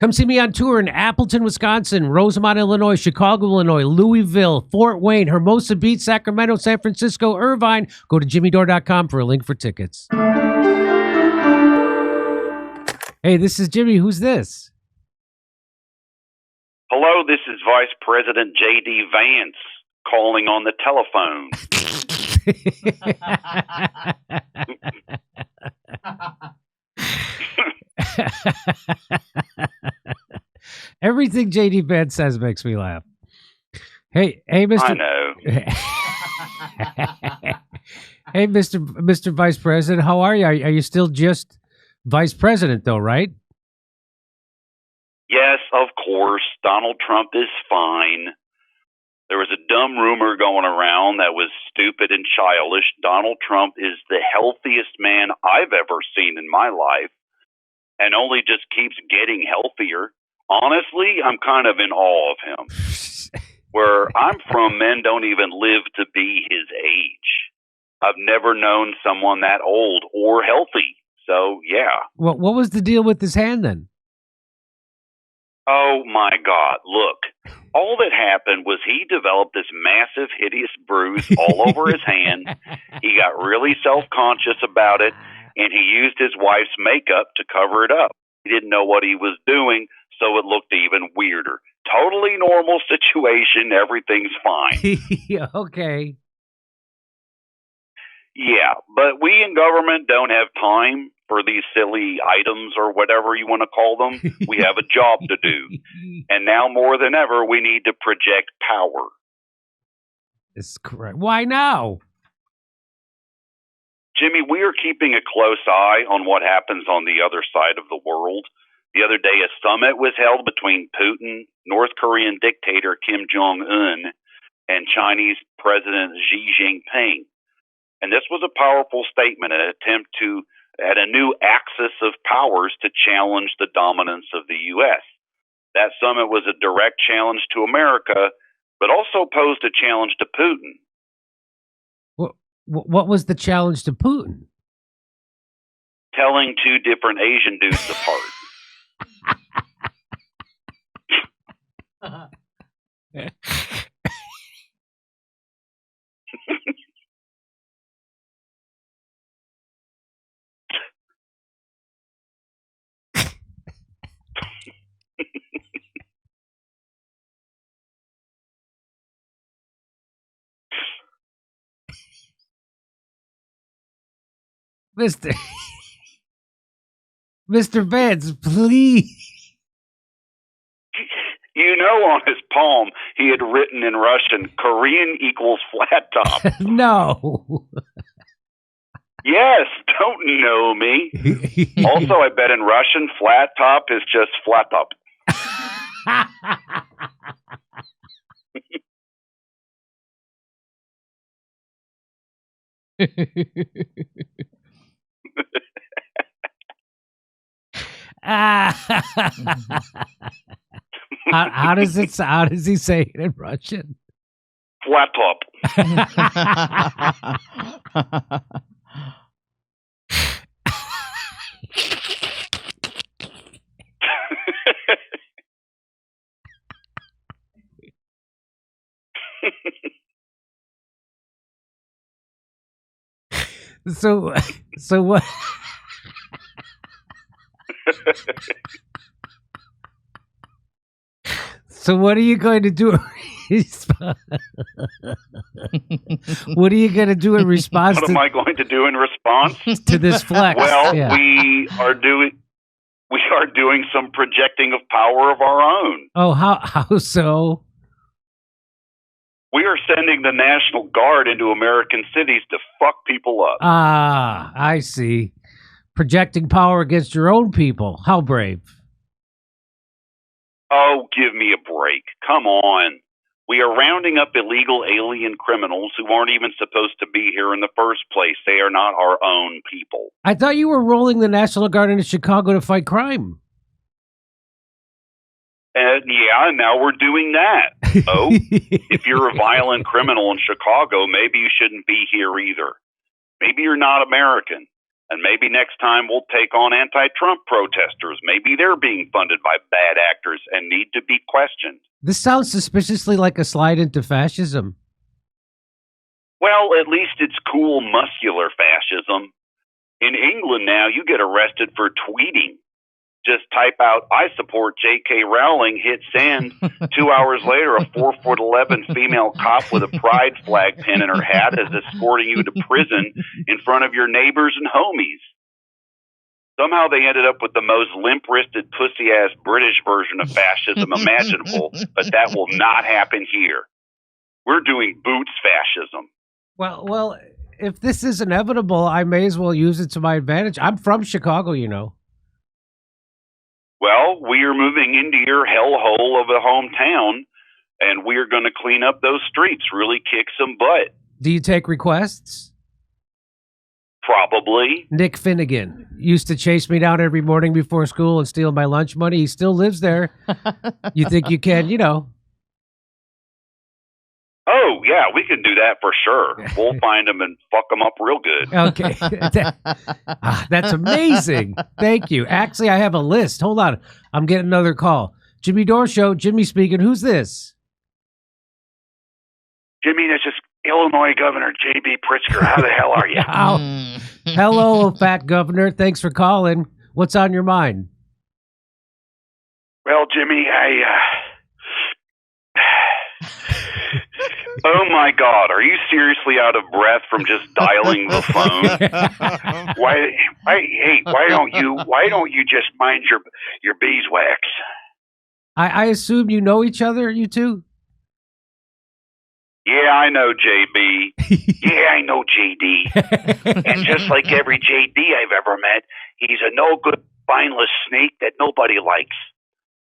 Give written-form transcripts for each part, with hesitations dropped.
Come see me on tour in Appleton, Wisconsin, Rosemont, Illinois, Chicago, Illinois, Louisville, Fort Wayne, Hermosa Beach, Sacramento, San Francisco, Irvine. Go to jimmydore.com for a link for tickets. Hey, this is Jimmy. Who's this? Hello, this is Vice President JD Vance calling on the telephone. Everything JD Vance says makes me laugh. Hey, Mr. I know. Hey, Mr. Vice President, how are you? Are you still just Vice President, though, right? Yes, of course. Donald Trump is fine. There was a dumb rumor going around that was stupid and childish. Donald Trump is the healthiest man I've ever seen in my life and only just keeps getting healthier. Honestly, I'm kind of in awe of him. Where I'm from, men don't even live to be his age. I've never known someone that old or healthy. So, yeah. What was the deal with his hand then? Oh, my God. Look, all that happened was he developed this massive, hideous bruise all over his hand. He got really self-conscious about it, and he used his wife's makeup to cover it up. He didn't know what he was doing, so it looked even weirder. Totally normal situation. Everything's fine. Okay. Yeah, but we in government don't have time for these silly items or whatever you want to call them. We have a job to do. And now more than ever, we need to project power. This is correct. Why now? Jimmy, we are keeping a close eye on what happens on the other side of the world. The other day, a summit was held between Putin, North Korean dictator Kim Jong-un, and Chinese President Xi Jinping. And this was a powerful statement, an attempt to add a new axis of powers to challenge the dominance of the U.S. That summit was a direct challenge to America, but also posed a challenge to Putin. What was the challenge to Putin? Telling two different Asian dudes apart. Mr. Vance, please. You know, on his palm, he had written in Russian, Korean equals flat top. No. Yes, don't know me. Also, I bet in Russian, flat top is just flat top. How does he say it in Russian? Flat top. So what? So what are you going to do? What are you going to do in response? What am I going to do in response to this flex? Well, yeah. we are doing some projecting of power of our own. Oh, how so? We are sending the National Guard into American cities to fuck people up. Ah, I see. Projecting power against your own people. How brave. Oh, give me a break. Come on. We are rounding up illegal alien criminals who aren't even supposed to be here in the first place. They are not our own people. I thought you were rolling the National Guard into Chicago to fight crime. Yeah, now we're doing that. Oh, if you're a violent criminal in Chicago, maybe you shouldn't be here either. Maybe you're not American. And maybe next time we'll take on anti-Trump protesters. Maybe they're being funded by bad actors and need to be questioned. This sounds suspiciously like a slide into fascism. Well, at least it's cool, muscular fascism. In England now, you get arrested for tweeting. Just type out, I support J.K. Rowling, hit send. 2 hours later, a 4'11" female cop with a pride flag pin in her hat is escorting you to prison in front of your neighbors and homies. Somehow they ended up with the most limp-wristed, pussy-ass British version of fascism imaginable, but that will not happen here. We're doing boots fascism. Well, if this is inevitable, I may as well use it to my advantage. I'm from Chicago, you know. Well, we are moving into your hellhole of a hometown, and we are going to clean up those streets, really kick some butt. Do you take requests? Probably. Nick Finnegan used to chase me down every morning before school and steal my lunch money. He still lives there. You think you can, you know. Oh, yeah, we can do that for sure. We'll find them and fuck them up real good. Okay. That's amazing. Thank you. Actually, I have a list. Hold on. I'm getting another call. Jimmy Dore Show. Jimmy speaking. Who's this? Jimmy, this is Illinois Governor JB Pritzker. How the hell are you? Hello, fat governor. Thanks for calling. What's on your mind? Well, Jimmy, Oh my God! Are you seriously out of breath from just dialing the phone? Why don't you just mind your beeswax? I assume you know each other, you two? Yeah, I know JB. Yeah, I know JD. And just like every JD I've ever met, he's a no-good, spineless snake that nobody likes.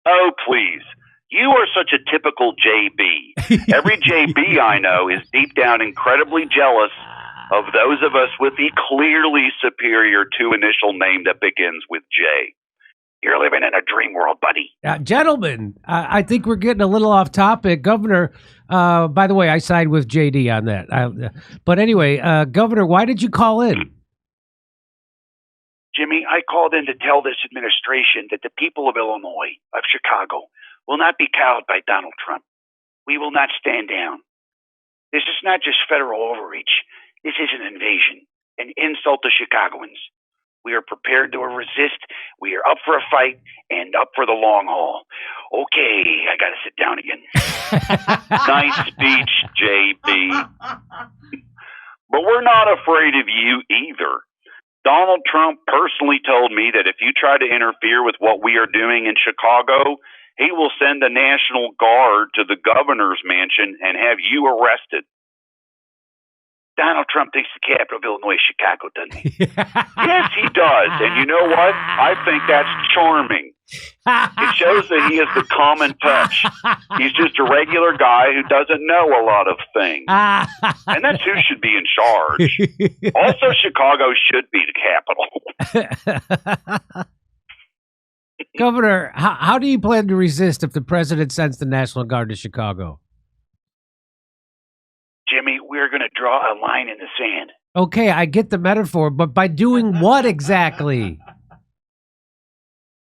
Oh, please. You are such a typical JB. Every JB I know is deep down incredibly jealous of those of us with the clearly superior two-initial name that begins with J. You're living in a dream world, buddy. Gentlemen, I think we're getting a little off topic. Governor, by the way, I sided with JD on that. But anyway, Governor, why did you call in? Jimmy, I called in to tell this administration that the people of Illinois, of Chicago, will not be cowed by Donald Trump. We will not stand down. This is not just federal overreach. This is an invasion, an insult to Chicagoans. We are prepared to resist. We are up for a fight and up for the long haul. Okay, I got to sit down again. Nice speech, JB. But we're not afraid of you either. Donald Trump personally told me that if you try to interfere with what we are doing in Chicago, he will send the National Guard to the governor's mansion and have you arrested. Donald Trump thinks the capital of Illinois is Chicago, doesn't he? Yes, he does. And you know what? I think that's charming. It shows that he has the common touch. He's just a regular guy who doesn't know a lot of things. And that's who should be in charge. Also, Chicago should be the capital. Governor, how do you plan to resist if the president sends the National Guard to Chicago? Jimmy, we're going to draw a line in the sand. Okay, I get the metaphor, but by doing what exactly?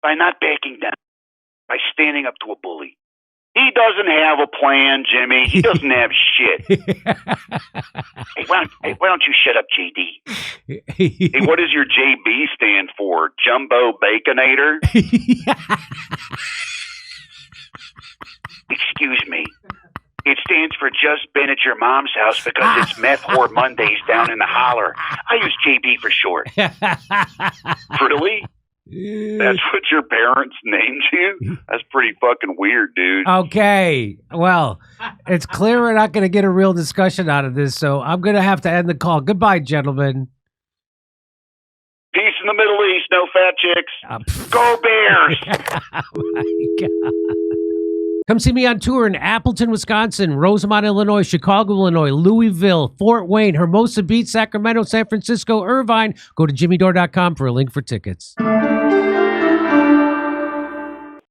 By not backing down. By standing up to a bully. He doesn't have a plan, Jimmy. He doesn't have shit. Hey, why don't you shut up, JD? Hey, what does your JB stand for? Jumbo Baconator? Excuse me. It stands for just been at your mom's house because it's meth whore Mondays down in the holler. I use JB for short. Really? That's what your parents named you? That's pretty fucking weird, dude. Okay. Well, it's clear we're not going to get a real discussion out of this, so I'm going to have to end the call. Goodbye, gentlemen. Peace in the Middle East, no fat chicks. Go Bears! Oh, my God. Come see me on tour in Appleton, Wisconsin, Rosemont, Illinois, Chicago, Illinois, Louisville, Fort Wayne, Hermosa Beach, Sacramento, San Francisco, Irvine. Go to jimmydore.com for a link for tickets.